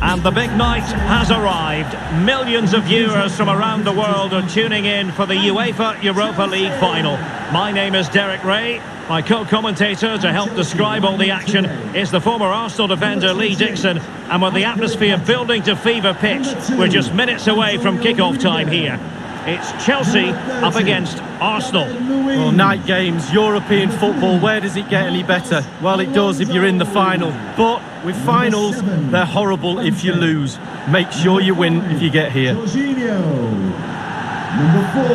And the big night has arrived. Millions of viewers from around the world are tuning in for the UEFA Europa League final. My name is Derek Ray. My co-commentator to help describe all the action is the former Arsenal defender Lee Dixon. And with the atmosphere building to fever pitch, we're just minutes away from kick-off time here. It's Chelsea up against Arsenal. Well, night games, European football, where does it get any better? Well, it does if you're in the final. But with finals, they're horrible if you lose. Make sure you win if you get here. Jorginho. Number 4,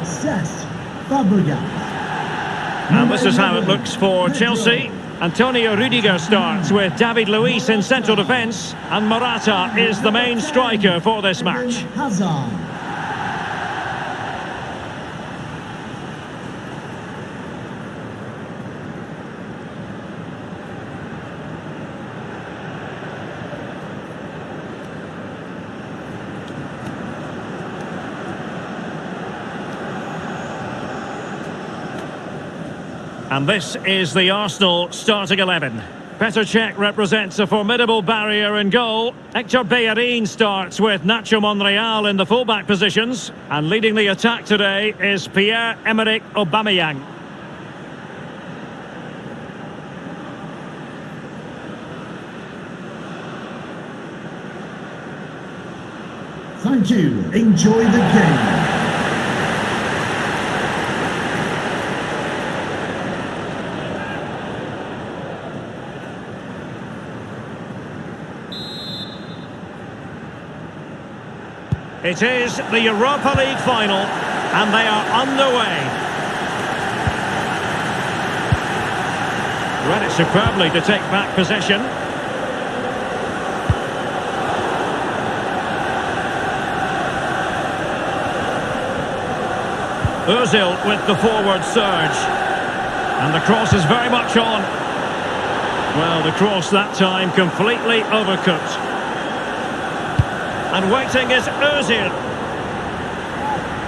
Cesc Fabregas. And this is how it looks for Chelsea. Antonio Rudiger starts with David Luiz in central defence, and Morata is the main striker for this match. Hazard. And this is the Arsenal starting 11. Petr Cech represents a formidable barrier in goal. Hector Bellerin starts with Nacho Monreal in the fullback positions. And leading the attack today is Pierre-Emerick Aubameyang. Thank you. Enjoy the game. It is the Europa League final, and they are underway. Read it superbly to take back possession. Ozil with the forward surge. And the cross is very much on. Well, the cross that time completely overcooked. And waiting is Ozil.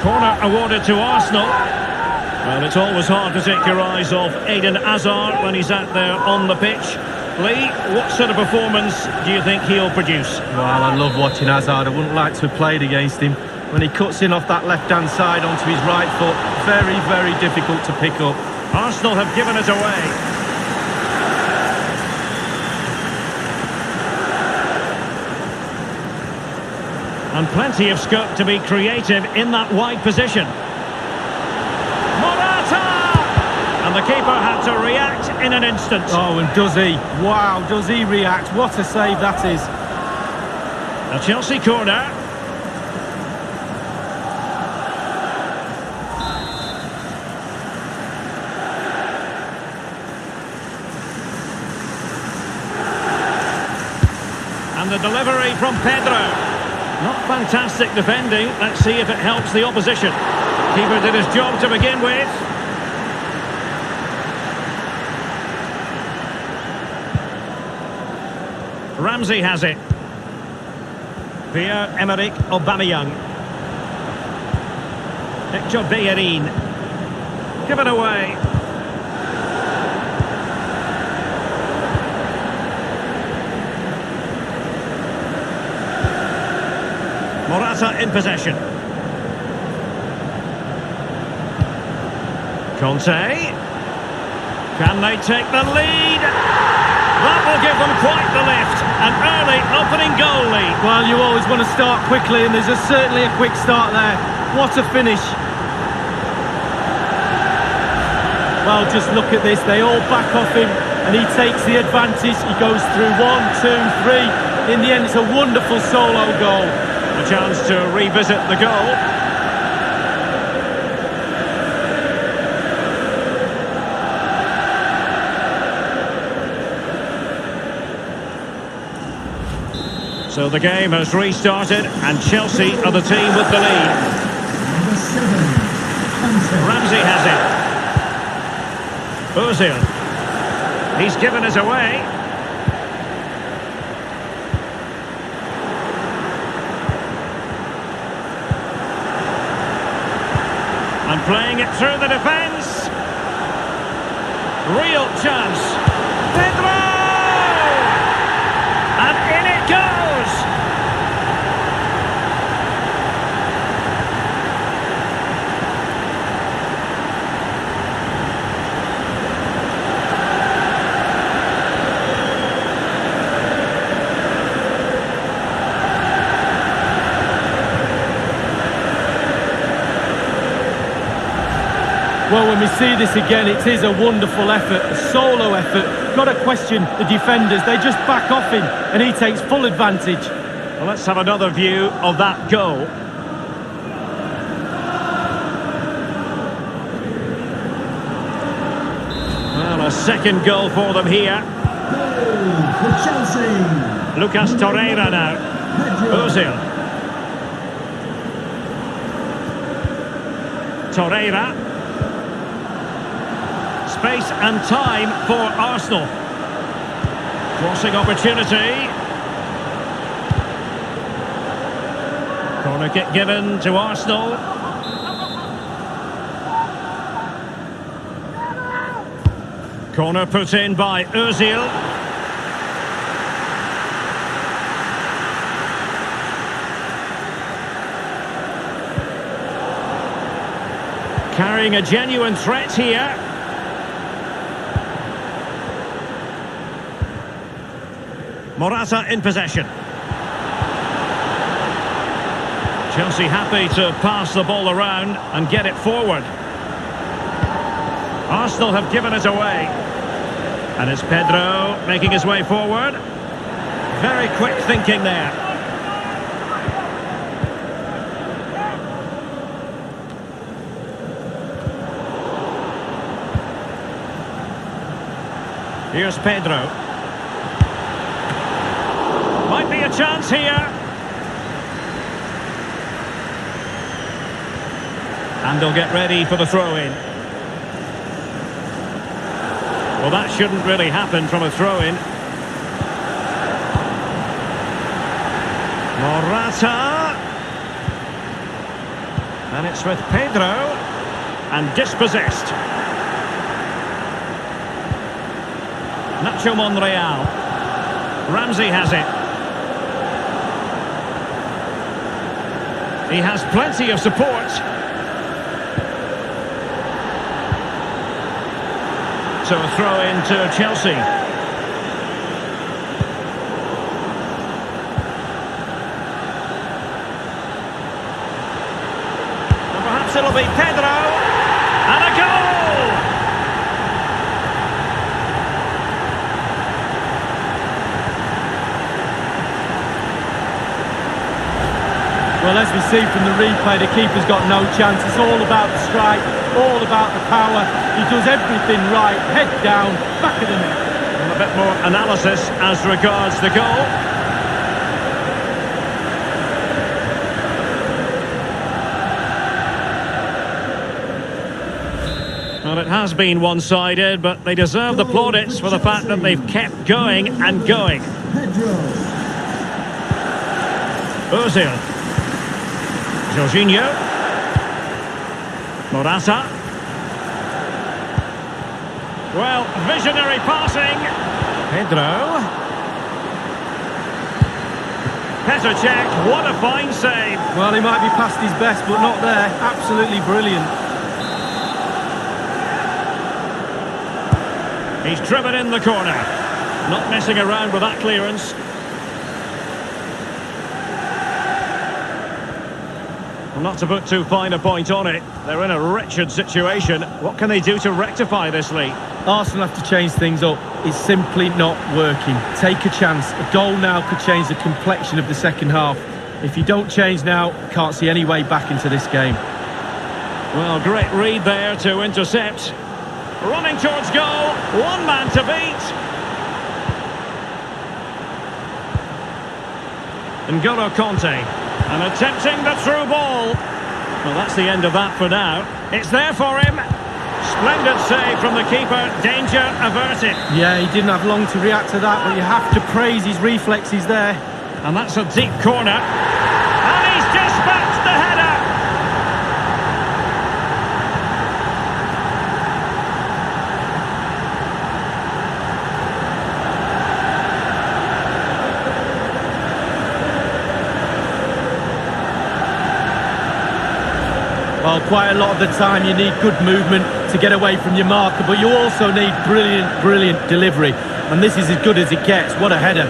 Corner awarded to Arsenal. Well, it's always hard to take your eyes off Eden Hazard when he's out there on the pitch. Lee, what sort of performance do you think he'll produce? Well, I love watching Hazard. I wouldn't like to have played against him. When he cuts in off that left-hand side onto his right foot, very, very difficult to pick up. Arsenal have given it away. And plenty of scope to be creative in that wide position. Morata! And the keeper had to react in an instant. Oh, and does he? Wow, does he react? What a save that is. A Chelsea corner. And the delivery from Pedro. Not fantastic defending. Let's see if it helps the opposition. Keeper did his job to begin with. Ramsey has it. Pierre-Emerick Aubameyang. Hector Bellerin. Give it away. Morata in possession. Conte. Can they take the lead? That will give them quite the lift. An early opening goal lead. Well, you always want to start quickly, and there's certainly a quick start there. What a finish. Well, just look at this. They all back off him, and he takes the advantage. He goes through 1, 2, 3. In the end, it's a wonderful solo goal. A chance to revisit the goal. So the game has restarted, and Chelsea are the team with the lead. Number 7, Ramsey has it. Ozil. He's given us away. And playing it through the defence. Real chance. Pedro! And in it goes! Well, when we see this again, it is a wonderful effort, a solo effort. Got to question the defenders. They just back off him, and he takes full advantage. Well, let's have another view of that goal. Well, a second goal for them here. Goal for Chelsea. Lucas Torreira now. Pedro. Ozil. Torreira. Space and time for Arsenal. Crossing opportunity. Corner kick given to Arsenal. Corner put in by Ozil. Carrying a genuine threat here. Morata in possession. Chelsea happy to pass the ball around and get it forward. Arsenal have given it away. And it's Pedro making his way forward. Very quick thinking there. Here's Pedro. Might be a chance here. And they'll get ready for the throw-in. Well, that shouldn't really happen from a throw-in. Morata. And it's with Pedro. And dispossessed. Nacho Monreal. Ramsey has it. He has plenty of support. So a throw in to Chelsea. And perhaps it'll be Pedro. And a goal! Well, as we see from the replay, the keeper's got no chance. It's all about the strike, all about the power. He does everything right, head down, back of the net. And a bit more analysis as regards the goal. Well, it has been one-sided, but they deserve the plaudits for the fact that they've kept going and going. Pedro. Ozil. Jorginho. Morata. Well, visionary passing. Pedro. Petr Cech, what a fine save. Well, he might be past his best, but not there. Absolutely brilliant. He's driven in the corner. Not messing around with that clearance. Well, not to put too fine a point on it, they're in a wretched situation. What can they do to rectify this lead? Arsenal have to change things up. It's simply not working. Take a chance. A goal now could change the complexion of the second half. If you don't change now, can't see any way back into this game. Well, great read there to intercept. Running towards goal. One man to beat. N'Golo Kanté. And attempting the through ball. Well, that's the end of that for now. It's there for him. Splendid save from the keeper. Danger averted. Yeah, he didn't have long to react to that, but you have to praise his reflexes there. And that's a deep corner. And he's dispatched the header. Well, quite a lot of the time you need good movement to get away from your marker, but you also need brilliant delivery. And this is as good as it gets. What a header.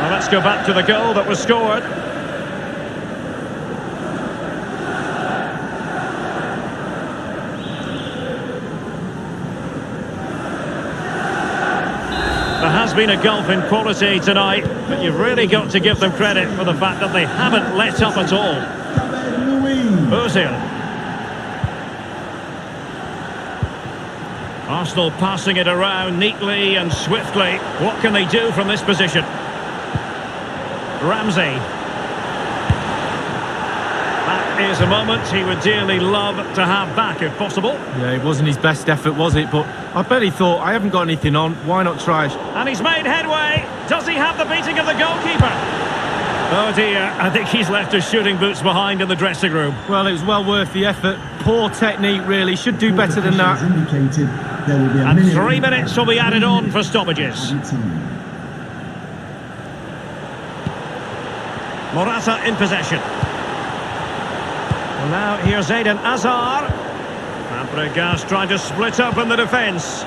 Well, let's go back to the goal that was scored. There has been a gulf in quality tonight, but you've really got to give them credit for the fact that they haven't let up at all. Ozil. Arsenal passing it around neatly and swiftly. What can they do from this position? Ramsey. That is a moment he would dearly love to have back if possible. Yeah, it wasn't his best effort, was it? But I bet he thought, I haven't got anything on, why not try? And he's made headway. Does he have the beating of the goalkeeper? Oh dear, I think he's left his shooting boots behind in the dressing room. Well, it was well worth the effort. Poor technique, really. Should do better than that. And 3 minutes will be added on for stoppages. Morata in possession. Well, now here's Eden Hazard. Fabregas trying to split up in the defence.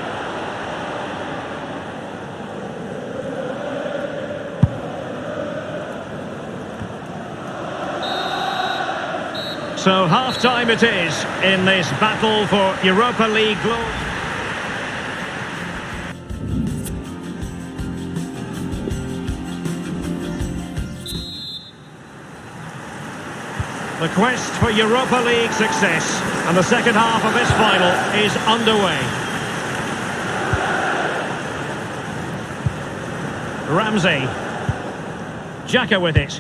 So half-time it is in this battle for Europa League glory. The quest for Europa League success, and the second half of this final is underway. Ramsey. Xhaka with it.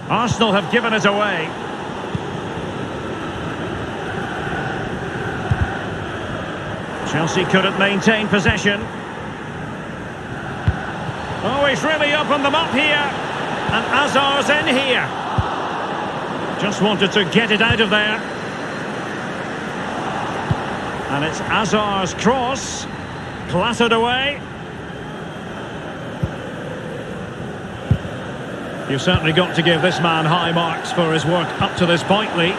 Arsenal have given it away. Chelsea couldn't maintain possession. Oh, he's really opened them up here. And Hazard's in here. Just wanted to get it out of there. And it's Hazard's cross. Clattered away. You've certainly got to give this man high marks for his work up to this point, Lee.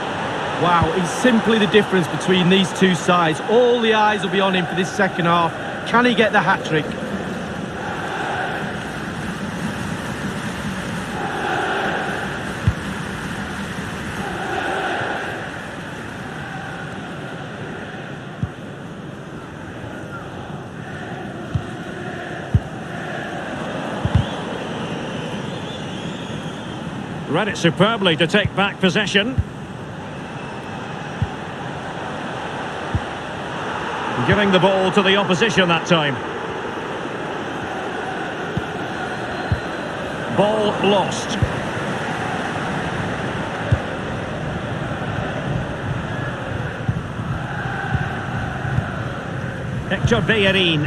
Wow, it's simply the difference between these two sides. All the eyes will be on him for this second half. Can he get the hat-trick? Read it superbly to take back possession. Giving the ball to the opposition that time. Ball lost. Hector Bellerin.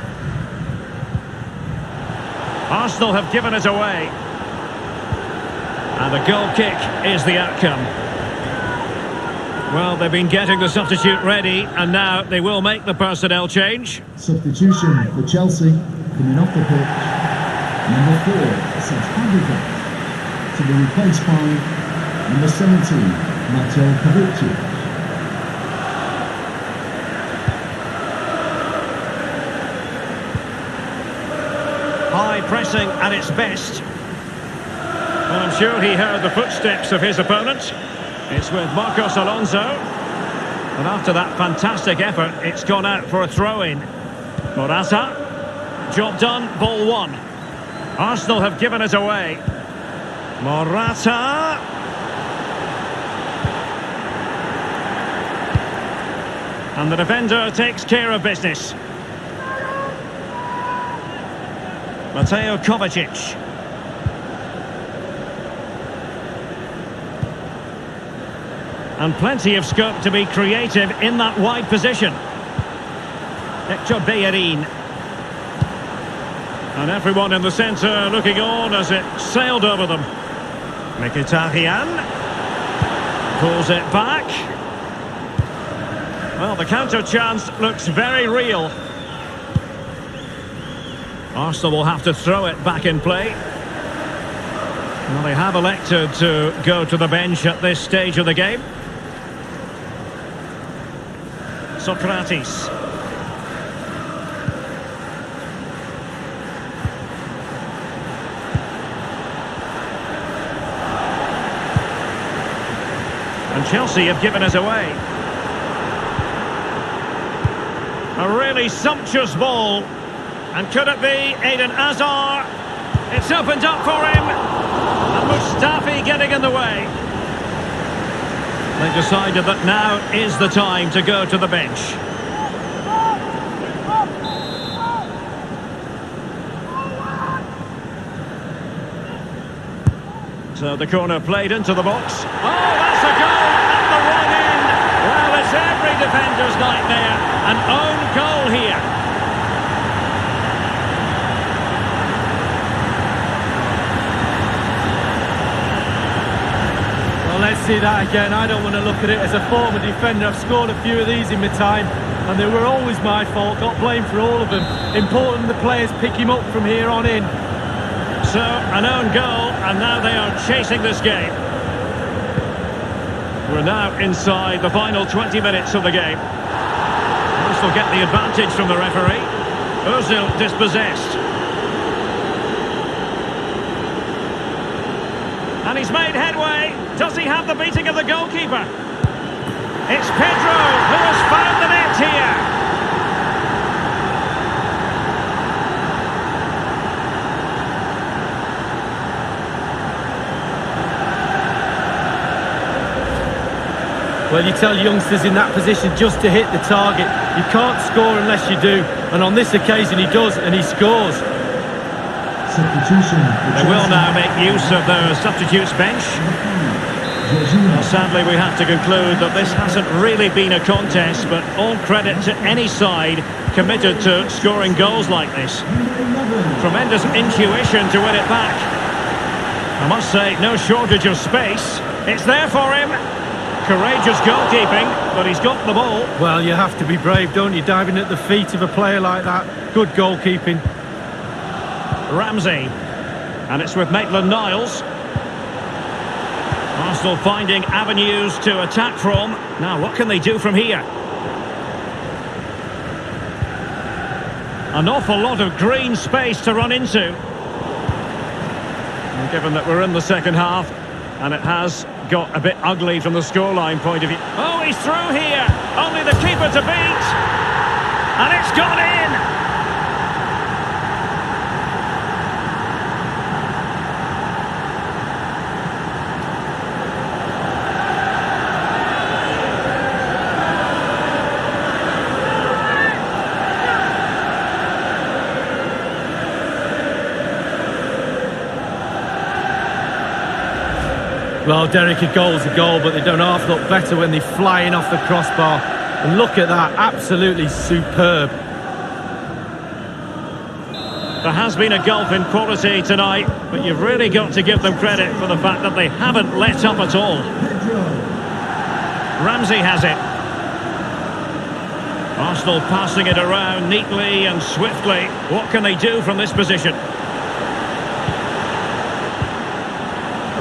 Arsenal have given it away. And a goal kick is the outcome. Well, they've been getting the substitute ready, and now they will make the personnel change. Substitution for Chelsea, coming off the pitch. Number 4, Serge Fabregas, to be replaced by number 17, Mateo Kovacic. High pressing at its best. Well, I'm sure he heard the footsteps of his opponent. It's with Marcos Alonso. And after that fantastic effort, it's gone out for a throw-in. Morata. Job done, ball one. Arsenal have given it away. Morata. And the defender takes care of business. Mateo Kovacic. And plenty of scope to be creative in that wide position. Hector Bellerin. And everyone in the centre looking on as it sailed over them. Mkhitaryan pulls it back. Well, the counter chance looks very real. Arsenal will have to throw it back in play. Well, they have elected to go to the bench at this stage of the game. Socrates. And Chelsea have given it away. A really sumptuous ball. And could it be Eden Hazard? It's opened up for him. And Mustafi getting in the way. They decided that now is the time to go to the bench. So the corner played into the box. Oh, that's a goal at the wrong end. Well, it's every defender's nightmare. An own goal here. Well, let's see that again. I don't want to look at it as a former defender. I've scored a few of these in my time, and they were always my fault. Got blamed for all of them. Important the players pick him up from here on in. So, an own goal, and now they are chasing this game. We're now inside the final 20 minutes of the game. This will get the advantage from the referee. Ozil dispossessed. And he's made headway. Does he have the beating of the goalkeeper? It's Pedro who has found the net here. Well, you tell youngsters in that position just to hit the target. You can't score unless you do. And on this occasion he does, and he scores. Substitution. They will now make use of their substitutes bench. Well, sadly, we have to conclude that this hasn't really been a contest, but all credit to any side committed to scoring goals like this. Tremendous intuition to win it back. I must say, no shortage of space. It's there for him. Courageous goalkeeping, but he's got the ball. Well, you have to be brave, don't you? Diving at the feet of a player like that. Good goalkeeping. Ramsey. And it's with Maitland-Niles. Arsenal finding avenues to attack from. Now, what can they do from here? An awful lot of green space to run into. And given that we're in the second half, and it has got a bit ugly from the scoreline point of view. Oh, he's through here. Only the keeper to beat. And it's gone in. Well, Derek, a goal's a goal, but they don't half look better when they're flying off the crossbar. And look at that, absolutely superb. There has been a gulf in quality tonight, but you've really got to give them credit for the fact that they haven't let up at all. Ramsey has it. Arsenal passing it around neatly and swiftly. What can they do from this position?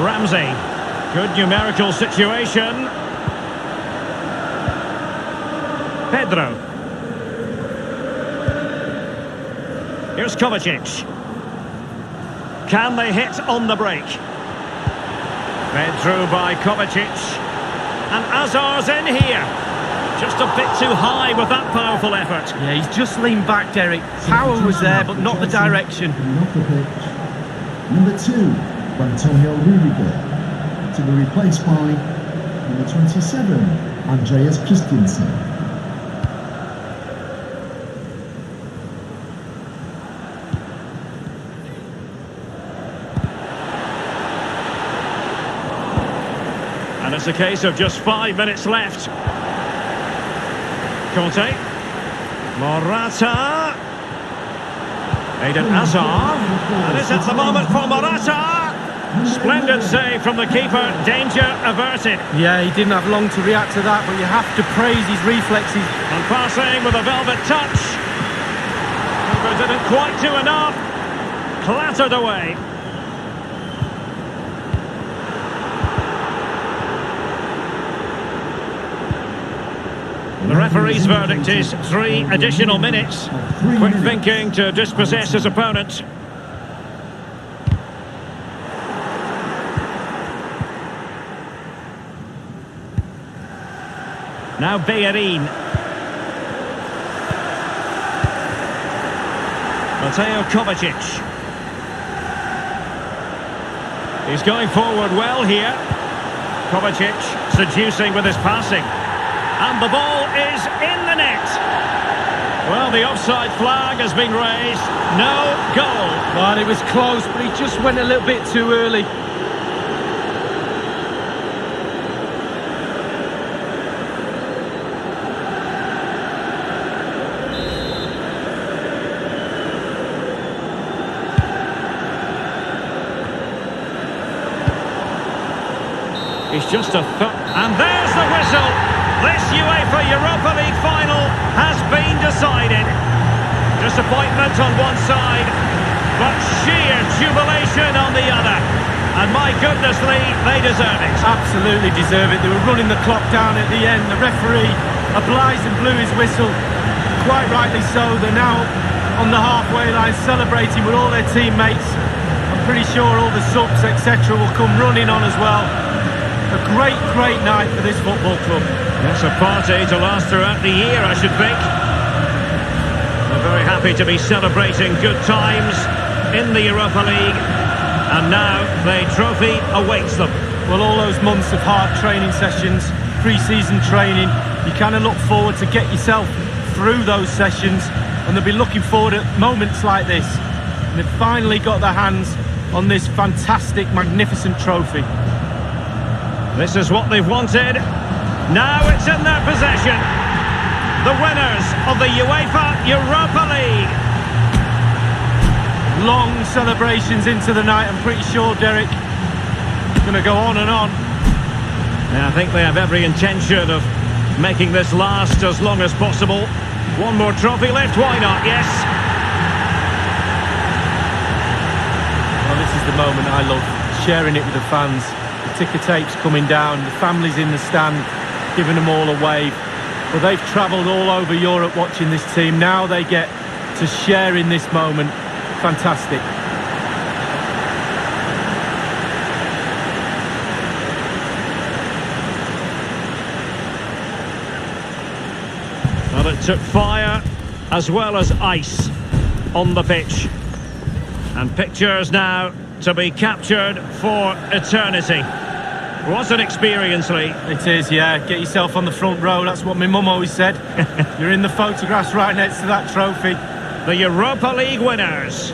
Ramsey. Good numerical situation. Pedro. Here's Kovacic. Can they hit on the break? Fed through by Kovacic. And Hazard's in here. Just a bit too high with that powerful effort. Yeah, he's just leaned back, Derek. Power was there, but not the direction. Off the pitch. Number 2, Antonio Rudiger. To be replaced by number 27, Andreas Christensen. And it's a case of just 5 minutes left. Conte. Morata. Eden Hazard. And it's at the moment for Morata. Splendid save from the keeper, danger averted. Yeah, he didn't have long to react to that, but you have to praise his reflexes. And passing with a velvet touch. But didn't quite do enough. Clattered away. The referee's verdict is 3 additional minutes. Quick thinking to dispossess his opponent. Now Bellerin. Mateo Kovacic. He's going forward well here. Kovacic seducing with his passing. And the ball is in the net. Well, the offside flag has been raised. No goal. Well, it was close, but he just went a little bit too early. He's just a foot. And there's the whistle. This UEFA Europa League final has been decided. Disappointment on one side, but sheer jubilation on the other. And my goodness, Lee, they deserve it. Absolutely deserve it. They were running the clock down at the end. The referee obliged and blew his whistle. Quite rightly so. They're now on the halfway line celebrating with all their teammates. I'm pretty sure all the subs, etc. will come running on as well. A great, great night for this football club. It's a party to last throughout the year, I should think. They're very happy to be celebrating good times in the Europa League. And now the trophy awaits them. Well, all those months of hard training sessions, pre-season training, you kind of look forward to get yourself through those sessions, and they'll be looking forward at moments like this. And they've finally got their hands on this fantastic, magnificent trophy. This is what they've wanted. Now it's in their possession. The winners of the UEFA Europa League. Long celebrations into the night. I'm pretty sure, Derek, it's going to go on and on. Yeah, I think they have every intention of making this last as long as possible. One more trophy left, why not? Yes. Well, this is the moment I love, sharing it with the fans. The ticker tape's coming down, the families in the stand, giving them all a wave. Well, they've travelled all over Europe watching this team. Now they get to share in this moment. Fantastic. Well, it took fire as well as ice on the pitch. And pictures now to be captured for eternity. What an experience, Lee. It is, yeah. Get yourself on the front row. That's what my mum always said. You're in the photographs right next to that trophy. The Europa League winners.